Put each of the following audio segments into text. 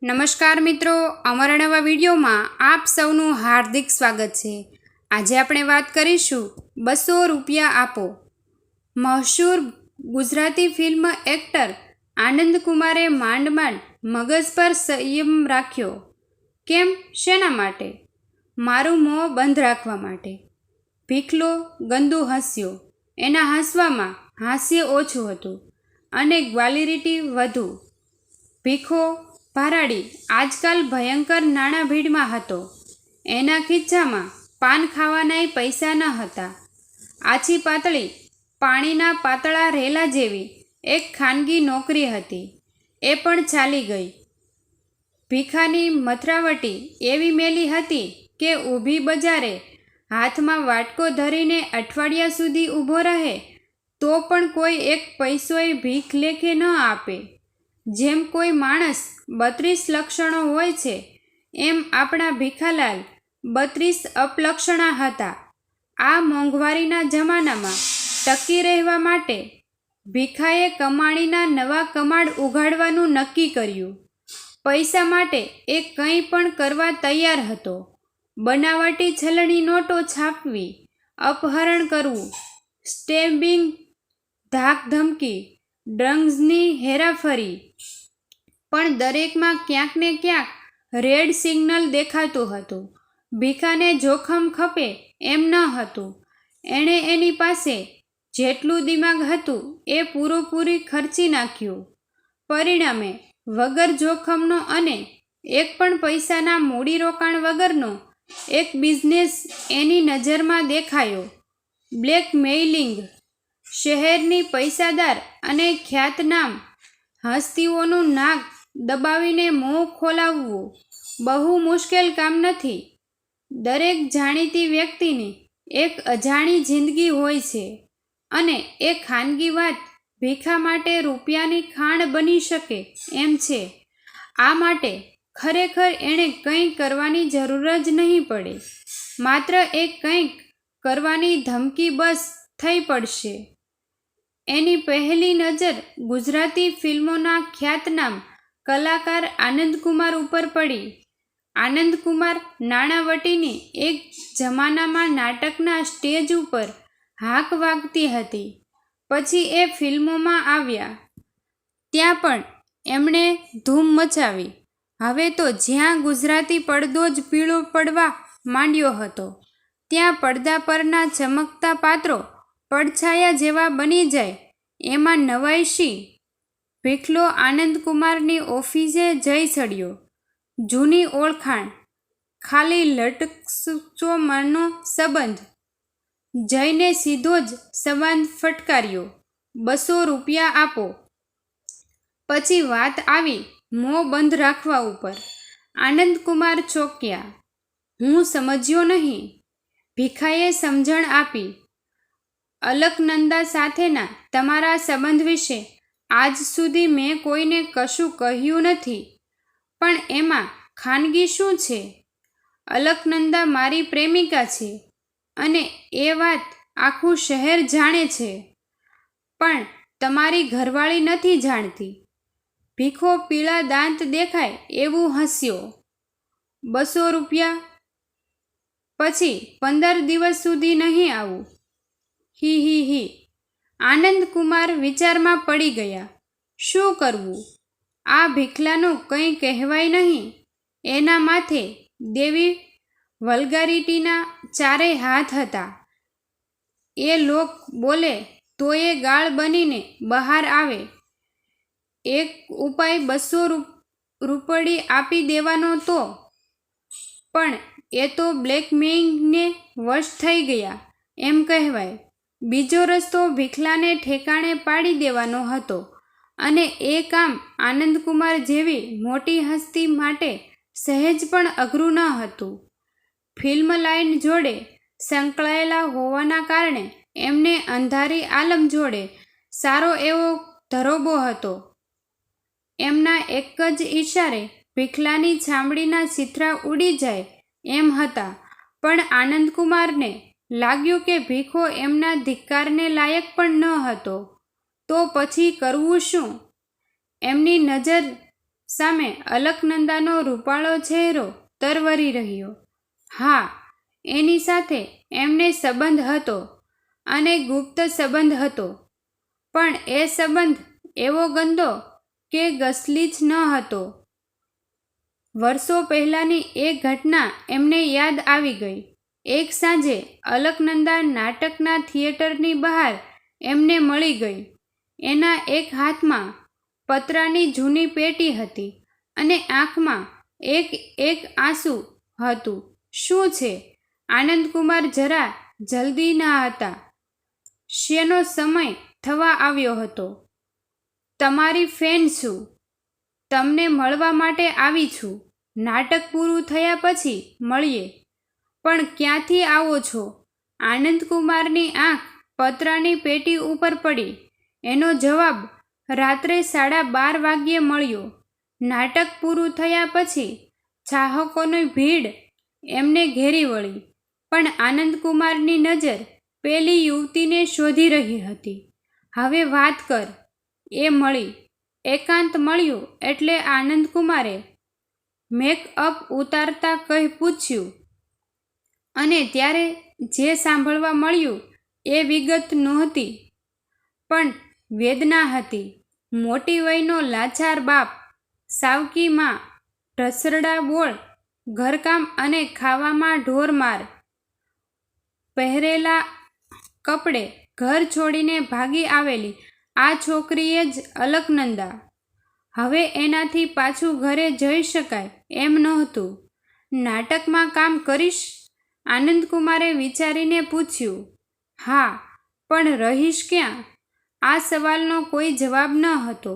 નમસ્કાર મિત્રો, અમારા નવા વિડીયોમાં આપ સૌનું હાર્દિક સ્વાગત છે। આજે આપણે વાત કરીશું 200 રૂપિયા આપો। મશહૂર ગુજરાતી ફિલ્મ એક્ટર આનંદ કુમારે માંડ મગજ પર સંયમ રાખ્યો। કેમ, શેના માટે? મારું મોં બંધ રાખવા માટે। ભીખલો ગંદુ હસ્યો। એના હસવામાં હાસ્ય ઓછું હતું અને ગ્વાલિટી વધુ। ભીખો ભરાડી આજકાલ ભયંકર નાણાં ભીડમાં હતો। એના ખિસ્સામાં પાન ખાવાનાય પૈસા ન હતા। આછી પાતળી પાણીના પાતળા રેલા જેવી એક ખાનગી નોકરી હતી, એ પણ ચાલી ગઈ। ભીખાની મથરાવટી એવી મેલી હતી કે ઊભી બજારે હાથમાં વાટકો ધરીને અઠવાડિયા સુધી ઊભો રહે તો પણ કોઈ એક પૈસોય ભીખ લેખે ન આપે। જેમ કોઈ માણસ 32 લક્ષણો હોય છે, એમ આપણા ભીખાલાલ 32 અપલક્ષણા હતા। આ મોંઘવારીના જમાનામાં ટકી રહેવા માટે ભીખાએ કમાણીના નવા કમાડ ઉઘાડવાનું નક્કી કર્યું। પૈસા માટે એ કંઈ પણ કરવા તૈયાર હતો। બનાવટી છલણી નોટો છાપવી, અપહરણ કરવું, સ્ટેમ્પિંગ, ધાકધમકી, ડ્રગ્સની હેરાફેરી, પણ દરેકમાં ક્યાંક ને ક્યાંક રેડ સિગ્નલ દેખાતું હતું। ભીખાને જોખમ ખપે એમ ન હતું। એણે એની પાસે જેટલું દિમાગ હતું એ પૂરેપૂરું ખર્ચી નાખ્યું। પરિણામે વગર જોખમનો અને એક પણ પૈસાના મૂડીરોકાણ વગરનો એક બિઝનેસ એની નજરમાં દેખાયો। બ્લેકમેઇલિંગ। શહેરની પૈસાદાર અને ખ્યાતનામ હસ્તીઓનું નાક દબાવીને મોં ખોલાવવું બહુ મુશ્કેલ કામ નથી। દરેક જાણીતી વ્યક્તિની એક અજાણી જિંદગી હોય છે અને એ ખાનગી વાત ભીખા માટે રૂપિયાની ખાણ બની શકે એમ છે। આ માટે ખરેખર એણે કંઈ કરવાની જરૂર જ નહીં પડે, માત્ર એ કંઈક કરવાની ધમકી બસ થઈ પડશે। એની પહેલી નજર ગુજરાતી ફિલ્મોના ખ્યાતનામ કલાકાર આનંદકુમાર ઉપર પડી। આનંદકુમાર નાણાવટીની એક જમાનામાં નાટકના સ્ટેજ ઉપર હાક વાગતી હતી, પછી એ ફિલ્મોમાં આવ્યા, ત્યાં પણ એમણે ધૂમ મચાવી। હવે તો જ્યાં ગુજરાતી પડદો જ પીળો પડવા માંડ્યો હતો, ત્યાં પડદા પરના ચમકતા પાત્રો પડછાયા જેવા બની જાય એમાં નવાઈ શી? ભીખલો આનંદકુમારની ઓફિસે જઈ ચડ્યો। જૂની ઓળખાણ, ખાલી લટકશો મનો સંબંધ। જઈને સીધો જ સવાલ ફટકાર્યો, 200 રૂપિયા આપો। પછી વાત આવી મોં બંધ રાખવા ઉપર। આનંદકુમાર ચોંક્યા। હું સમજ્યો નહીં। ભીખાએ સમજણ આપી, અલકનંદા સાથેના તમારા સંબંધ વિશે આજ સુધી મેં કોઈને કશું કહ્યું નથી, પણ એમાં ખાનગી શું છે? અલકનંદા મારી પ્રેમિકા છે અને એ વાત આખું શહેર જાણે છે, પણ તમારી ઘરવાળી નથી જાણતી। ભીખો પીળા દાંત દેખાય એવું હસ્યો। 200 રૂપિયા? પછી 15 દિવસ સુધી નહીં આવું। હી હી હી। આનંદકુમાર વિચારમાં પડી ગયા। શું કરવું? આ ભીખલાનું કંઈ કહેવાય નહીં। એના માથે દેવી વલ્ગારિટીના 4 હાથ હતા। એ લોક બોલે તો એ ગાળ બનીને બહાર આવે। એક ઉપાય 200 રૂપડી આપી દેવાનો તો, પણ એ તો બ્લેકમેઇલિંગને વશ થઈ ગયા એમ કહેવાય। બીજો રસ્તો ભીખલાને ઠેકાણે પાડી દેવાનો હતો અને એ કામ આનંદકુમાર જેવી મોટી હસ્તી માટે સહેજ પણ અઘરું ન હતું। ફિલ્મ લાઈન જોડે સંકળાયેલા હોવાના કારણે એમને અંધારી આલમ જોડે સારો એવો ધરોબો હતો। એમના એક જ ઈશારે ભીખલાની ચામડીના છીથરા ઉડી જાય એમ હતા, પણ આનંદકુમારને લાગ્યું કે ભીખો એમના ધિક્કારને લાયક પણ ન હતો, તો પછી કરવું શું? એમની નજર સામે અલકનંદાનો રૂપાળો ચહેરો તરવરી રહ્યો. હા, એની સાથે એમને સંબંધ હતો અને ગુપ્ત સંબંધ હતો, પણ એ સંબંધ એવો ગંદો કે ગસલીચ ન હતો. વર્ષો પહેલાંની એક ઘટના એમને યાદ આવી ગઈ. એક સાંજે અલકનંદા નાટકના થિયેટરની બહાર એમને મળી ગઈ. એના એક હાથમાં પતરાની જૂની પેટી હતી અને આંખમાં એક એક આંસુ હતું. શું છે? આનંદકુમાર જરા જલ્દી ના હતા. શેનો સમય થવા આવ્યો હતો. તમારી ફેન છું. તમને મળવા માટે આવી છું. નાટક પૂરું થયા પછી મળીએ. પણ ક્યાંથી આવો છો? આનંદકુમારની આંખ પતરાની પેટી ઉપર પડી. એનો જવાબ રાત્રે 12:30 વાગ્યે મળ્યો. નાટક પૂરું થયા પછી ચાહકોની ભીડ એમને ઘેરી વળી, પણ આનંદકુમારની નજર પેલી યુવતીને શોધી રહી હતી. હવે વાત કર. એ મળી. એકાંત મળ્યું એટલે આનંદકુમારે મેકઅપ ઉતારતા કહી પૂછ્યું, અને ત્યારે જે સાંભળવા મળ્યું એ વિગત નહોતી, પણ વેદના હતી. મોટી વયનો લાચાર બાપ, સાવકી માં, રસરડા બોળ, ઘરકામ અને ખાવામાં ઢોરમાર, પહેરેલા કપડે ઘર છોડીને ભાગી આવેલી આ છોકરીએ જ અલકનંદા. હવે એનાથી પાછું ઘરે જઈ શકાય એમ નહોતું. નાટકમાં કામ કરીશ? આનંદકુમારે વિચારીને પૂછ્યું. હા, પણ રહીશ ક્યાં? આ સવાલનો કોઈ જવાબ ન હતો.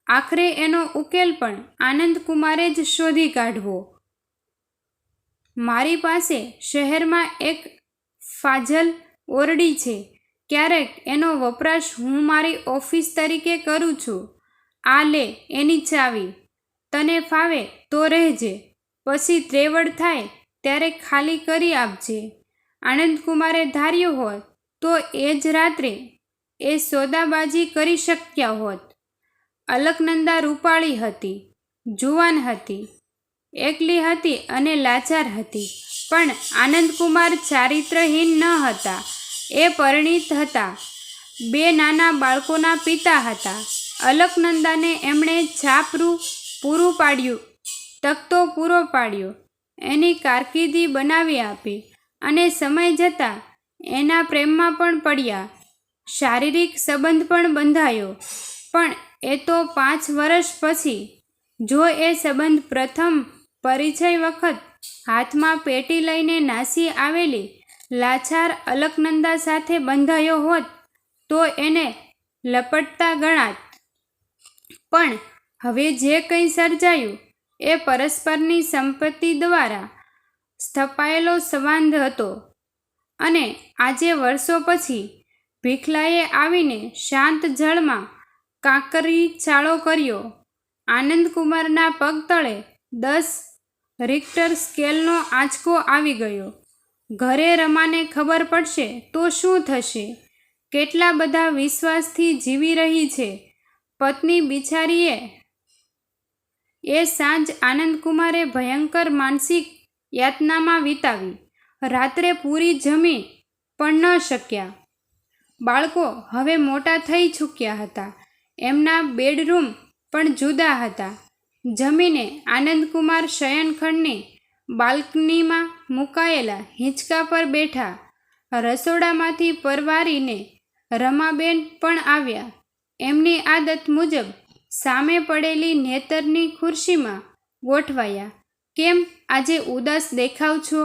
આખરે એનો ઉકેલ પણ આનંદકુમારે જ શોધી કાઢવો. મારી પાસે શહેરમાં એક ફાજલ ઓરડી છે. ક્યારેક એનો વપરાશ હું મારી ઓફિસ તરીકે કરું છું. આ લે એની ચાવી. તને ફાવે તો રહેજે, પછી ત્રેવડ થાય ત્યારે ખાલી કરી આપજે. આનંદકુમારે ધાર્યું હોત તો એ જ રાત્રે એ સોદાબાજી કરી શક્યા હોત. અલકનંદા રૂપાળી હતી, જુવાન હતી, એકલી હતી અને લાચાર હતી, પણ આનંદકુમાર ચારિત્રહીન ન હતા. એ પરિણીત હતા. 2 નાના બાળકોના પિતા હતા. અલકનંદાને એમણે છાપરું પૂરું પાડ્યું, તખતો પૂરો પાડ્યો, એની કારકિર્દી બનાવી આપી અને સમય જતાં એના પ્રેમમાં પણ પડ્યા. શારીરિક સંબંધ પણ બંધાયો, પણ એ તો 5 વર્ષ પછી. જો એ સંબંધ પ્રથમ પરિચય વખત હાથમાં પેટી લઈને નાસી આવેલી લાચાર અલકનંદા સાથે બંધાયો હોત તો એને લપટતા ગણાત. પણ હવે જે કંઈ સર્જાયું એ પરસ્પરની સંપત્તિ દ્વારા સ્થપાયેલો સંવાદ હતો, અને આજે વર્ષો પછી ભીખલાએ આવીને શાંત જળમાં કાંકરી ચાળો કર્યો. આનંદકુમારના પગ તળે 10 રિક્ટર સ્કેલનો આંચકો આવી ગયો. ઘરે રમાને ખબર પડશે તો શું થશે? કેટલા બધા વિશ્વાસથી જીવી રહી છે પત્ની બિચારીએ. એ સાંજ આનંદકુમારે ભયંકર માનસિક યાતનામાં વિતાવી. રાત્રે પૂરી જમી પણ ન શક્યા. બાળકો હવે મોટા થઈ ચૂક્યા હતા. એમના બેડરૂમ પણ જુદા હતા. જમીને આનંદકુમાર શયનખંડની બાલ્કનીમાં મુકાયેલા હિંચકા પર બેઠા. રસોડામાંથી પરવારીને રમાબેન પણ આવ્યા. એમની આદત મુજબ સામે પડેલી નેતરની ખુરશીમાં ગોઠવાયા. કેમ આજે ઉદાસ દેખાવ છો?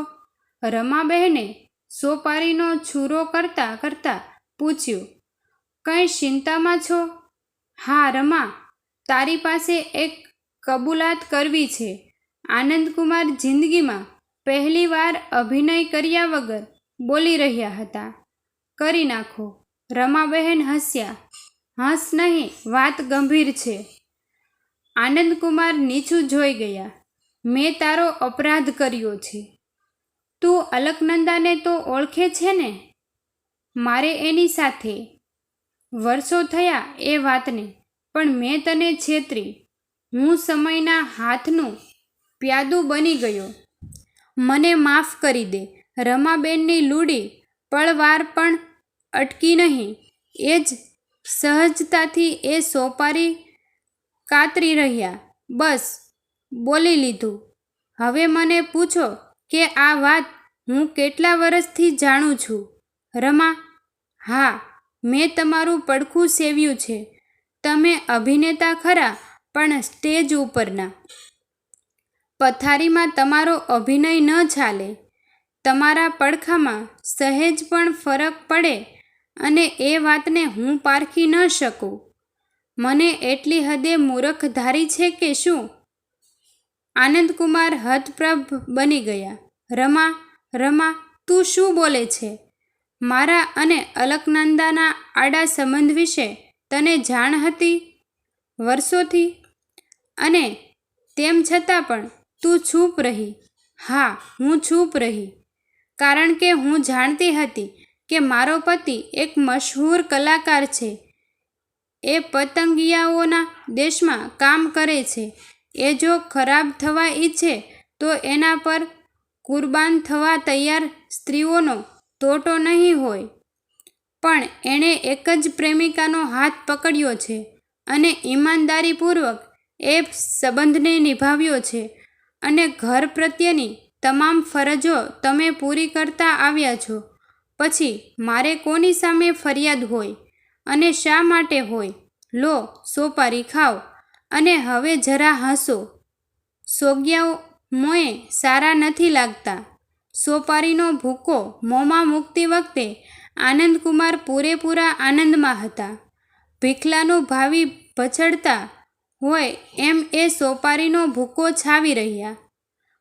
રમાબહેને સોપારીનો છૂરો કરતા કરતા પૂછ્યું. કંઈ ચિંતામાં છો? હા રમા, તારી પાસે એક કબૂલાત કરવી છે. આનંદકુમાર જિંદગીમાં પહેલીવાર અભિનય કર્યા વગર બોલી રહ્યા હતા. કરી નાખો. રમાબહેન હસ્યા. હસ નહીં, વાત ગંભીર છે. આનંદકુમાર નીચું જોઈ ગયા. મેં તારો અપરાધ કર્યો છે. તું અલકનંદાને તો ઓળખે છે ને? મારે એની સાથે વર્ષો થયા એ વાતને, પણ મેં તને છેતરી. હું સમયના હાથનું પ્યાદું બની ગયો. મને માફ કરી દે. રમાબેનની લૂડી પળવાર પણ અટકી નહીં. એ જ સહજતાથી એ સોપારી કાતરી રહ્યા. બસ બોલી લીધું. હવે મને પૂછો કે આ વાત હું કેટલા વર્ષથી જાણું છું? રમા: હા, મેં તમારું પડખું સેવ્યું છે. તમે અભિનેતા ખરા, પણ સ્ટેજ ઉપરના. પથારીમાં તમારો અભિનય ન ચાલે. તમારા પડખામાં સહેજ પણ ફરક પડે અને એ વાતને હું પારખી ન શકું. મને એટલી હદે મૂરખ ધારી છે કે શું? આનંદકુમાર હતપ્રભ બની ગયા. રમા, રમા, તું શું બોલે છે? મારા અને અલકનંદાના આડા સંબંધ વિશે તને જાણ હતી વર્ષોથી, અને તેમ છતાં પણ તું ચૂપ રહી. હા, હું ચૂપ રહી, કારણ કે હું જાણતી હતી કે મારો પતિ એક મશહૂર કલાકાર છે. એ પતંગિયાઓના દેશમાં કામ કરે છે. એ જો ખરાબ થવા ઈચ્છે તો એના પર કુરબાન થવા તૈયાર સ્ત્રીઓનો તોટો નહીં હોય. પણ એણે એક જ પ્રેમિકાનો હાથ પકડ્યો છે અને ઈમાનદારીપૂર્વક એ સંબંધને નિભાવ્યો છે. અને ઘર પ્રત્યેની તમામ ફરજો તમે પૂરી કરતા આવ્યા છો. પછી મારે કોની સામે ફરિયાદ હોય? અને શા માટે હોય? લો, સોપારી ખાઓ અને હવે જરા હસો. સોગિયાઓ મોંએ સારા નથી લાગતા. સોપારીનો ભૂકો મોંમાં મૂકતી વખતે આનંદકુમાર પૂરેપૂરા આનંદમાં હતા. ભીખલાનું ભાવિ ભચડતા હોય એમ એ સોપારીનો ભૂકો છાવી રહ્યા.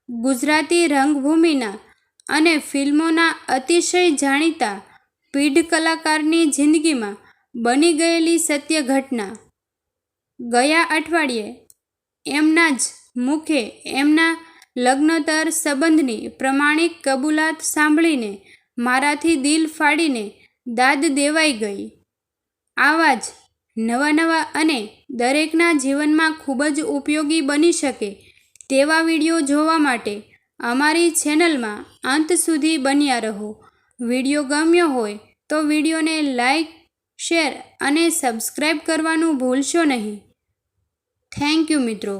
ગુજરાતી રંગભૂમિના અને ફિલ્મોના અતિશય જાણીતા પીઢ કલાકારની જિંદગીમાં બની ગયેલી સત્ય ઘટના. ગયા અઠવાડિયે એમના જ મુખે એમના લગ્નોત્તર સંબંધની પ્રમાણિક કબૂલાત સાંભળીને મારાથી દિલ ફાડીને દાદ દેવાઈ ગઈ. આવા જ નવા અને દરેકના જીવનમાં ખૂબ જ ઉપયોગી બની શકે તેવા વિડીયો જોવા માટે અમારી ચેનલમાં અંત સુધી બન્યા રહો. વિડીયો ગમ્યો હોય તો વિડીયોને લાઈક, શેર અને સબસ્ક્રાઈબ કરવાનું ભૂલશો નહીં. થેન્ક યુ મિત્રો.